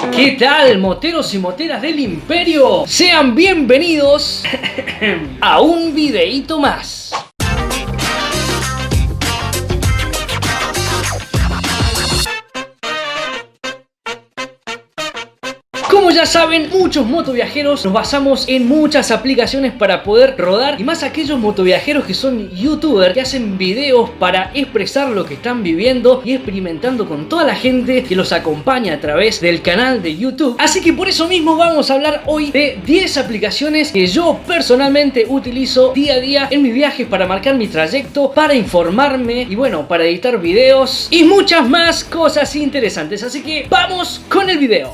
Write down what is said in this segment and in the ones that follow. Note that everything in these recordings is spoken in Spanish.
¿Qué tal, moteros y moteras del imperio? Sean bienvenidos a un videíto más. Como ya saben, muchos motoviajeros nos basamos en muchas aplicaciones para poder rodar, y más aquellos motoviajeros que son youtubers, que hacen videos para expresar lo que están viviendo y experimentando con toda la gente que los acompaña a través del canal de YouTube. Así que por eso mismo vamos a hablar hoy de 10 aplicaciones que yo personalmente utilizo día a día en mis viajes para marcar mi trayecto, para informarme y bueno, para editar videos y muchas más cosas interesantes. Así que vamos con el video.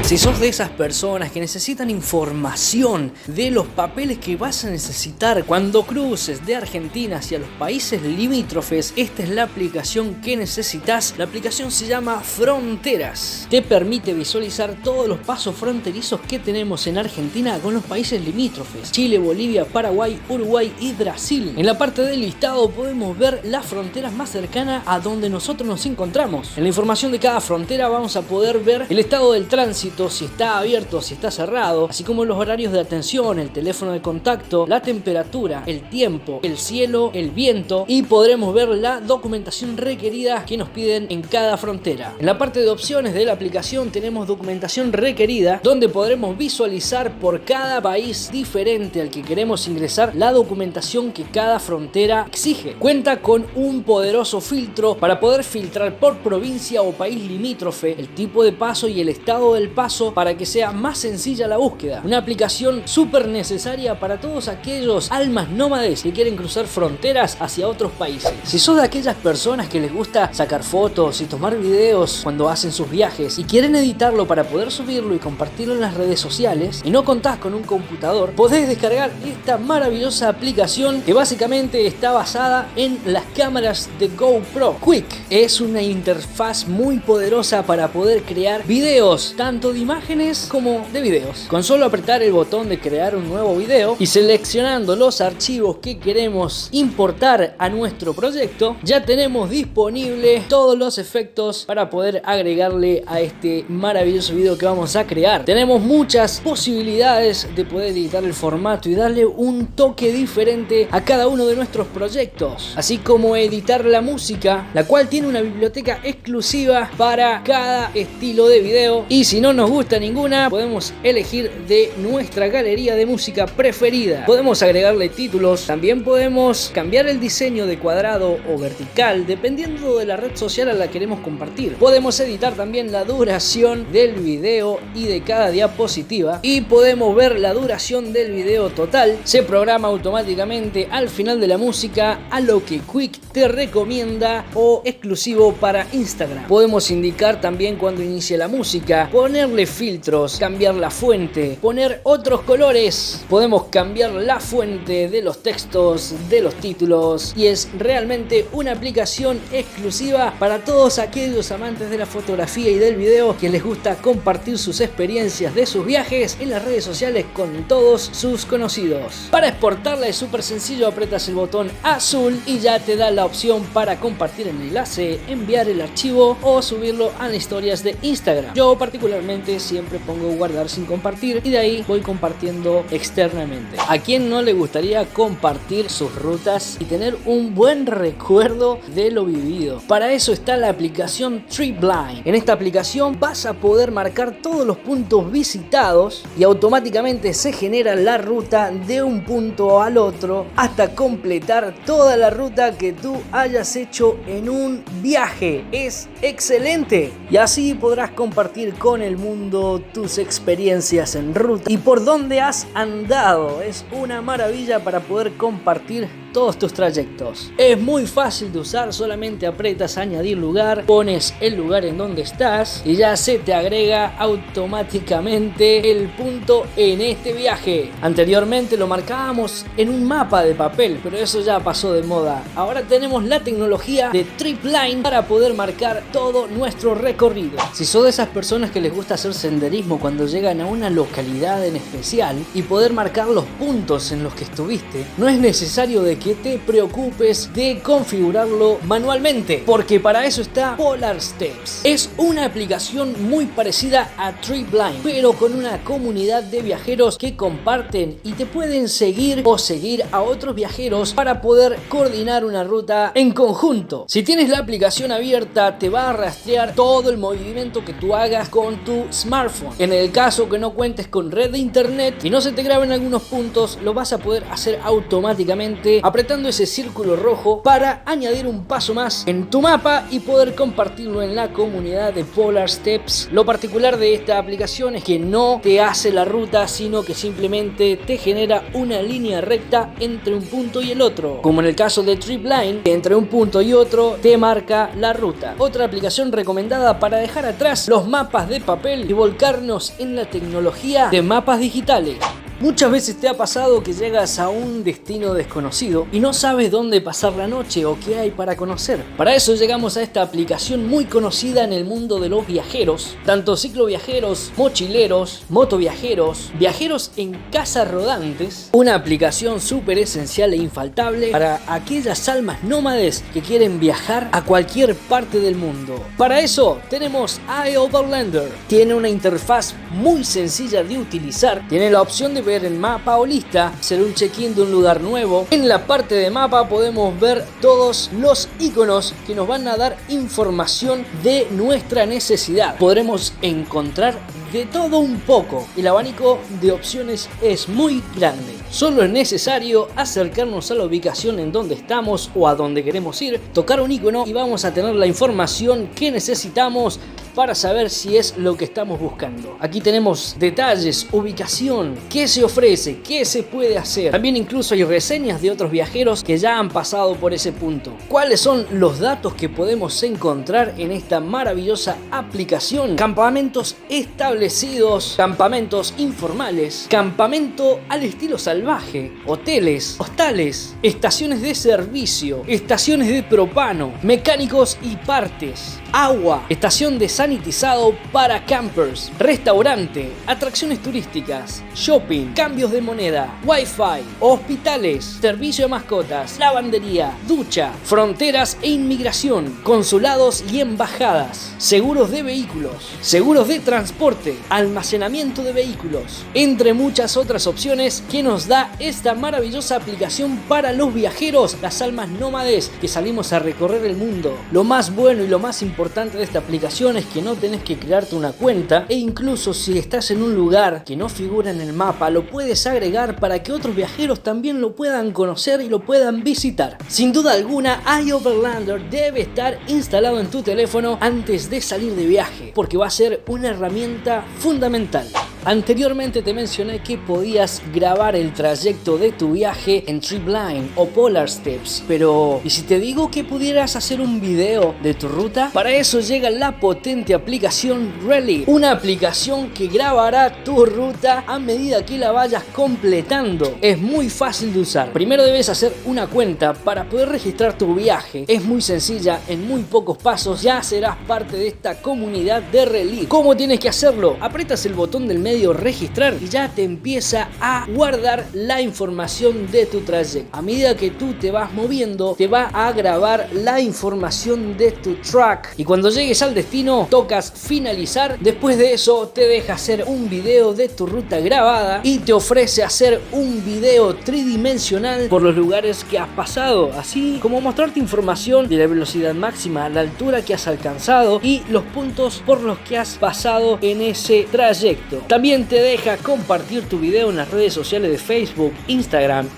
Si sos de esas personas que necesitan información de los papeles que vas a necesitar cuando cruces de Argentina hacia los países limítrofes, esta es la aplicación que necesitas. La aplicación se llama Fronteras. Te permite visualizar todos los pasos fronterizos que tenemos en Argentina con los países limítrofes: Chile, Bolivia, Paraguay, Uruguay y Brasil. En la parte del listado podemos ver las fronteras más cercanas a donde nosotros nos encontramos. En la información de cada frontera vamos a poder ver el estado del tránsito, si está abierto, si está cerrado, así como los horarios de atención, el teléfono de contacto, la temperatura, el tiempo, el cielo, el viento, y podremos ver la documentación requerida que nos piden en cada frontera. En la parte de opciones de la aplicación tenemos documentación requerida, donde podremos visualizar por cada país diferente al que queremos ingresar la documentación que cada frontera exige. Cuenta con un poderoso filtro para poder filtrar por provincia o país limítrofe el tipo de paso y el estado del paso, para que sea más sencilla la búsqueda. Una aplicación súper necesaria para todos aquellos almas nómades que quieren cruzar fronteras hacia otros países. Si sos de aquellas personas que les gusta sacar fotos y tomar videos cuando hacen sus viajes y quieren editarlo para poder subirlo y compartirlo en las redes sociales y no contás con un computador, podés descargar esta maravillosa aplicación que básicamente está basada en las cámaras de GoPro. Quick es una interfaz muy poderosa para poder crear videos, tanto de imágenes como de videos. Con solo apretar el botón de crear un nuevo video y seleccionando los archivos que queremos importar a nuestro proyecto, ya tenemos disponible todos los efectos para poder agregarle a este maravilloso video que vamos a crear. Tenemos muchas posibilidades de poder editar el formato y darle un toque diferente a cada uno de nuestros proyectos, así como editar la música, la cual tiene una biblioteca exclusiva para cada estilo de video, y si no nos gusta ninguna, podemos elegir de nuestra galería de música preferida. Podemos agregarle títulos, también podemos cambiar el diseño de cuadrado o vertical dependiendo de la red social a la que queremos compartir. Podemos editar también la duración del video y de cada diapositiva, y podemos ver la duración del video total. Se programa automáticamente al final de la música a lo que Quick te recomienda o exclusivo para Instagram. Podemos indicar también cuando inicia la música, ponerle filtros, cambiar la fuente, poner otros colores, podemos cambiar la fuente de los textos, de los títulos, y es realmente una aplicación exclusiva para todos aquellos amantes de la fotografía y del video que les gusta compartir sus experiencias de sus viajes en las redes sociales con todos sus conocidos. Para exportarla es súper sencillo, apretas el botón azul y ya te da la opción para compartir el enlace, enviar el archivo o subirlo a las historias de Instagram. Yo particularmente siempre pongo guardar sin compartir y de ahí voy compartiendo externamente. ¿A quién no le gustaría compartir sus rutas y tener un buen recuerdo de lo vivido? Para eso está la aplicación TripLine. En esta aplicación vas a poder marcar todos los puntos visitados y automáticamente se genera la ruta de un punto al otro hasta completar toda la ruta que tú hayas hecho en un viaje. Es excelente y así podrás compartir con el mundo tus experiencias en ruta y por dónde has andado. Es una maravilla para poder compartir todos tus trayectos. Es muy fácil de usar, solamente aprietas añadir lugar, pones el lugar en donde estás y ya se te agrega automáticamente el punto en este viaje. Anteriormente lo marcábamos en un mapa de papel, pero eso ya pasó de moda. Ahora tenemos la tecnología de TripLine para poder marcar todo nuestro recorrido. Si sos de esas personas que les gusta hacer senderismo cuando llegan a una localidad en especial y poder marcar los puntos en los que estuviste, no es necesario de que te preocupes de configurarlo manualmente, porque para eso está Polar Steps. Es una aplicación muy parecida a TripLine, pero con una comunidad de viajeros que comparten y te pueden seguir o seguir a otros viajeros para poder coordinar una ruta en conjunto. Si tienes la aplicación abierta, te va a rastrear todo el movimiento que tú hagas con tu smartphone. En el caso que no cuentes con red de internet y no se te graben algunos puntos, lo vas a poder hacer automáticamente apretando ese círculo rojo para añadir un paso más en tu mapa y poder compartirlo en la comunidad de Polar Steps. Lo particular de esta aplicación es que no te hace la ruta, sino que simplemente te genera una línea recta entre un punto y el otro, como en el caso de TripLine, que entre un punto y otro te marca la ruta. Otra aplicación recomendada para dejar atrás los mapas de papel y volcarnos en la tecnología de mapas digitales. Muchas veces te ha pasado que llegas a un destino desconocido y no sabes dónde pasar la noche o qué hay para conocer. Para eso llegamos a esta aplicación muy conocida en el mundo de los viajeros, tanto cicloviajeros, mochileros, motoviajeros, viajeros en casas rodantes. Una aplicación súper esencial e infaltable para aquellas almas nómades que quieren viajar a cualquier parte del mundo. Para eso tenemos iOverlander. Tiene una interfaz muy sencilla de utilizar. Tiene la opción de ver el mapa o lista, hacer un check-in de un lugar nuevo. En la parte de mapa podemos ver todos los iconos que nos van a dar información de nuestra necesidad. Podremos encontrar de todo un poco. El abanico de opciones es muy grande. Solo es necesario acercarnos a la ubicación en donde estamos o a donde queremos ir, tocar un icono y vamos a tener la información que necesitamos para saber si es lo que estamos buscando. Aquí tenemos detalles, ubicación, qué se ofrece, qué se puede hacer. También incluso hay reseñas de otros viajeros que ya han pasado por ese punto. ¿Cuáles son los datos que podemos encontrar en esta maravillosa aplicación? Campamentos establecidos, campamentos informales, campamento al estilo salvaje, hoteles, hostales, estaciones de servicio, estaciones de propano, mecánicos y partes, agua, estación de sanitizado para campers, restaurante, atracciones turísticas, shopping, cambios de moneda, wifi, hospitales, servicio de mascotas, lavandería, ducha, fronteras e inmigración, consulados y embajadas, seguros de vehículos, seguros de transporte, almacenamiento de vehículos, entre muchas otras opciones que nos da esta maravillosa aplicación para los viajeros, las almas nómades que salimos a recorrer el mundo. Lo más bueno y lo más importante de esta aplicación es que no tenés que crearte una cuenta, e incluso si estás en un lugar que no figura en el mapa, lo puedes agregar para que otros viajeros también lo puedan conocer y lo puedan visitar. Sin duda alguna, iOverlander debe estar instalado en tu teléfono antes de salir de viaje, porque va a ser una herramienta fundamental. Anteriormente te mencioné que podías grabar el trayecto de tu viaje en TripLine o Polar Steps, pero ¿y si te digo que pudieras hacer un video de tu ruta? Para eso llega la potente aplicación Relive, una aplicación que grabará tu ruta a medida que la vayas completando. Es muy fácil de usar. Primero debes hacer una cuenta para poder registrar tu viaje. Es muy sencilla, en muy pocos pasos ya serás parte de esta comunidad de Relive. ¿Cómo tienes que hacerlo? Aprietas el botón del medio registrar y ya te empieza a guardar la información de tu trayecto. A medida que tú te vas moviendo, te va a grabar la información de tu track, y cuando llegues al destino tocas finalizar. Después de eso te deja hacer un video de tu ruta grabada y te ofrece hacer un video tridimensional por los lugares que has pasado, así como mostrarte información de la velocidad máxima, la altura que has alcanzado y los puntos por los que has pasado en ese trayecto. También te deja compartir tu video en las redes sociales de Facebook, Instagram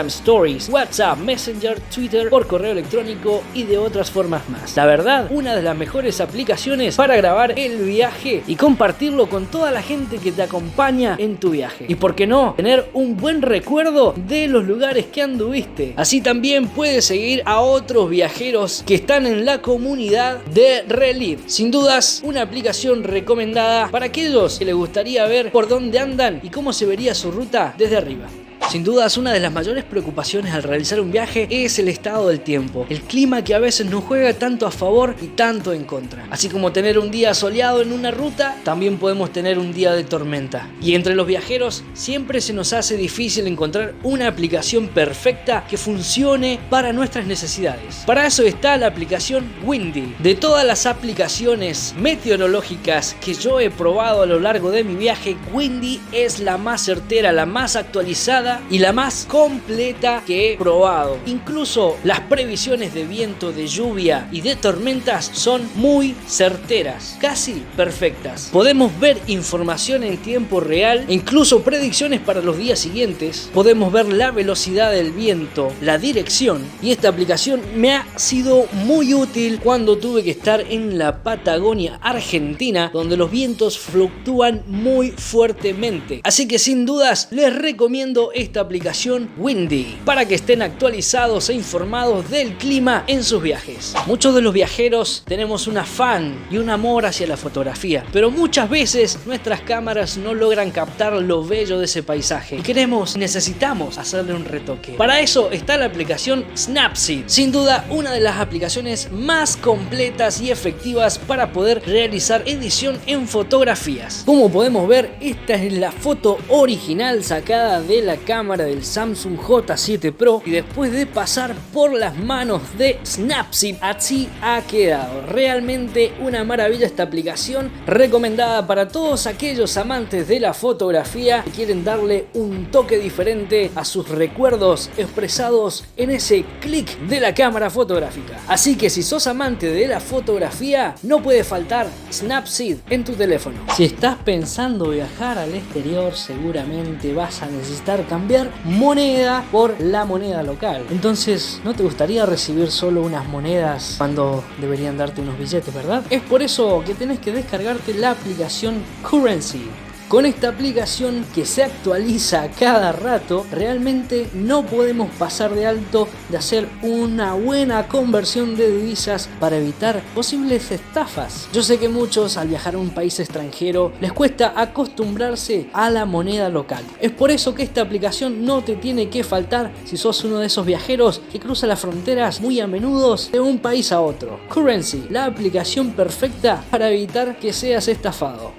Stories, WhatsApp, Messenger, Twitter, por correo electrónico y de otras formas más. La verdad, una de las mejores aplicaciones para grabar el viaje y compartirlo con toda la gente que te acompaña en tu viaje. Y por qué no, tener un buen recuerdo de los lugares que anduviste. Así también puedes seguir a otros viajeros que están en la comunidad de Relive. Sin dudas, una aplicación recomendada para aquellos que les gustaría ver por dónde andan y cómo se vería su ruta desde arriba. Sin dudas, una de las mayores preocupaciones al realizar un viaje es el estado del tiempo, el clima que a veces nos juega tanto a favor y tanto en contra. Así como tener un día soleado en una ruta, también podemos tener un día de tormenta. Y entre los viajeros siempre se nos hace difícil encontrar una aplicación perfecta que funcione para nuestras necesidades. Para eso está la aplicación Windy. De todas las aplicaciones meteorológicas que yo he probado a lo largo de mi viaje, Windy es la más certera, la más actualizada y la más completa que he probado. Incluso las previsiones de viento, de lluvia y de tormentas son muy certeras, casi perfectas. Podemos ver información en tiempo real, incluso predicciones para los días siguientes. Podemos ver la velocidad del viento, la dirección, y esta aplicación me ha sido muy útil cuando tuve que estar en la Patagonia Argentina, donde los vientos fluctúan muy fuertemente. Así que sin dudas les recomiendo esta aplicación Windy para que estén actualizados e informados del clima en sus viajes. Muchos de los viajeros tenemos un afán y un amor hacia la fotografía, pero muchas veces nuestras cámaras no logran captar lo bello de ese paisaje y necesitamos hacerle un retoque. Para eso está la aplicación Snapseed, sin duda una de las aplicaciones más completas y efectivas para poder realizar edición en fotografías. Como podemos ver, esta es la foto original sacada de la cámara del Samsung J7 Pro y después de pasar por las manos de Snapseed, así ha quedado. Realmente una maravilla esta aplicación, recomendada para todos aquellos amantes de la fotografía que quieren darle un toque diferente a sus recuerdos expresados en ese clic de la cámara fotográfica. Así que si sos amante de la fotografía, no puede faltar Snapseed en tu teléfono. Si estás pensando viajar al exterior, seguramente vas a necesitar cambiar moneda por la moneda local. Entonces, ¿no te gustaría recibir solo unas monedas cuando deberían darte unos billetes, verdad? Es por eso que tenés que descargarte la aplicación Currency. Con esta aplicación que se actualiza a cada rato, realmente no podemos pasar de alto de hacer una buena conversión de divisas para evitar posibles estafas. Yo sé que muchos al viajar a un país extranjero les cuesta acostumbrarse a la moneda local. Es por eso que esta aplicación no te tiene que faltar si sos uno de esos viajeros que cruza las fronteras muy a menudo de un país a otro. Currency, la aplicación perfecta para evitar que seas estafado.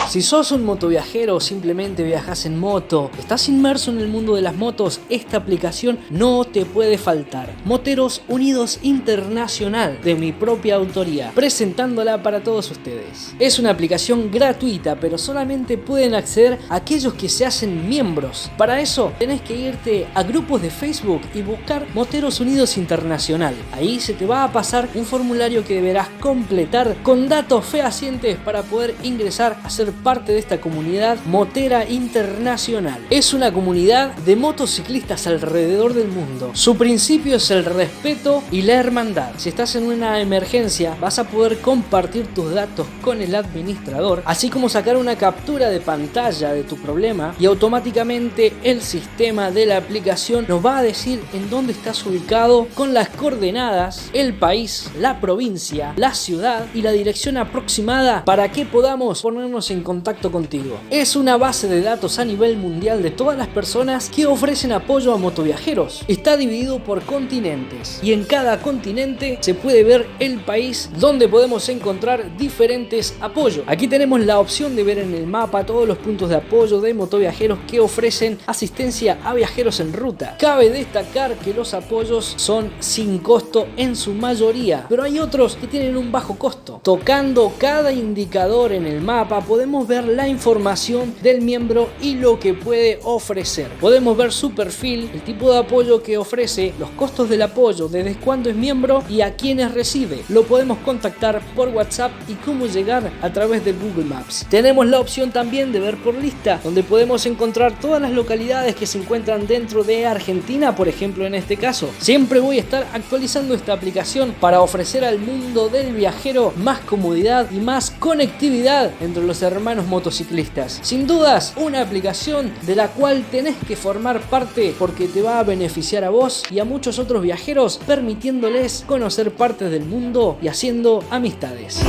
Si sos un motoviajero o simplemente viajas en moto, estás inmerso en el mundo de las motos, esta aplicación no te puede faltar. Moteros Unidos Internacional, de mi propia autoría, presentándola para todos ustedes. Es una aplicación gratuita, pero solamente pueden acceder a aquellos que se hacen miembros. Para eso tenés que irte a grupos de Facebook y buscar Moteros Unidos Internacional. Ahí se te va a pasar un formulario que deberás completar con datos fehacientes para poder ingresar a ser parte de esta comunidad motera internacional. Es una comunidad de motociclistas alrededor del mundo. Su principio es el respeto y la hermandad. Si estás en una emergencia, vas a poder compartir tus datos con el administrador, así como sacar una captura de pantalla de tu problema y automáticamente el sistema de la aplicación nos va a decir en dónde estás ubicado con las coordenadas, el país, la provincia, la ciudad y la dirección aproximada para que podamos ponernos en contacto contigo. Es una base de datos a nivel mundial de todas las personas que ofrecen apoyo a motoviajeros. Está dividido por continentes y en cada continente se puede ver el país donde podemos encontrar diferentes apoyos. Aquí tenemos la opción de ver en el mapa todos los puntos de apoyo de motoviajeros que ofrecen asistencia a viajeros en ruta. Cabe destacar que los apoyos son sin costo en su mayoría, pero hay otros que tienen un bajo costo. Tocando cada indicador en el mapa podemos ver la información del miembro y lo que puede ofrecer. Podemos ver su perfil, el tipo de apoyo que ofrece, los costos del apoyo, desde cuándo es miembro y a quiénes recibe. Lo podemos contactar por WhatsApp y cómo llegar a través de Google Maps. Tenemos la opción también de ver por lista, donde podemos encontrar todas las localidades que se encuentran dentro de Argentina, por ejemplo en este caso. Siempre voy a estar actualizando esta aplicación para ofrecer al mundo del viajero más comodidad y más conectividad entre los hermanos motociclistas. Sin dudas, una aplicación de la cual tenés que formar parte porque te va a beneficiar a vos y a muchos otros viajeros, permitiéndoles conocer partes del mundo y haciendo amistades.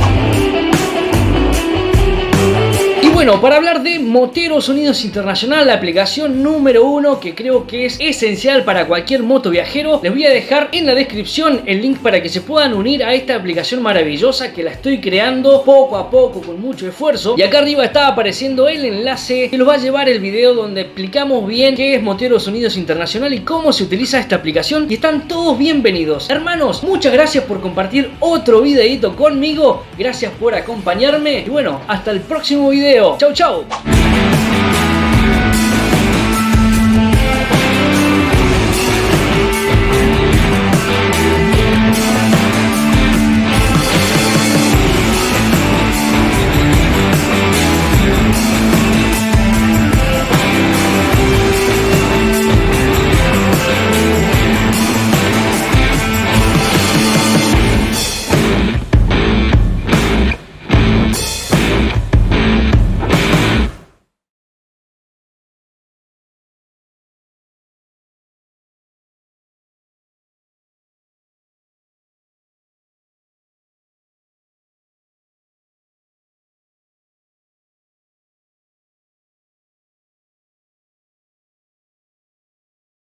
Y bueno, para hablar de Moteros Unidos Internacional, la aplicación número 1 que creo que es esencial para cualquier motoviajero, les voy a dejar en la descripción el link para que se puedan unir a esta aplicación maravillosa que la estoy creando poco a poco con mucho esfuerzo. Y acá arriba está apareciendo el enlace que los va a llevar el video donde explicamos bien qué es Moteros Unidos Internacional y cómo se utiliza esta aplicación, y están todos bienvenidos. Hermanos, muchas gracias por compartir otro videito conmigo, gracias por acompañarme y bueno, hasta el próximo video. Chau chau.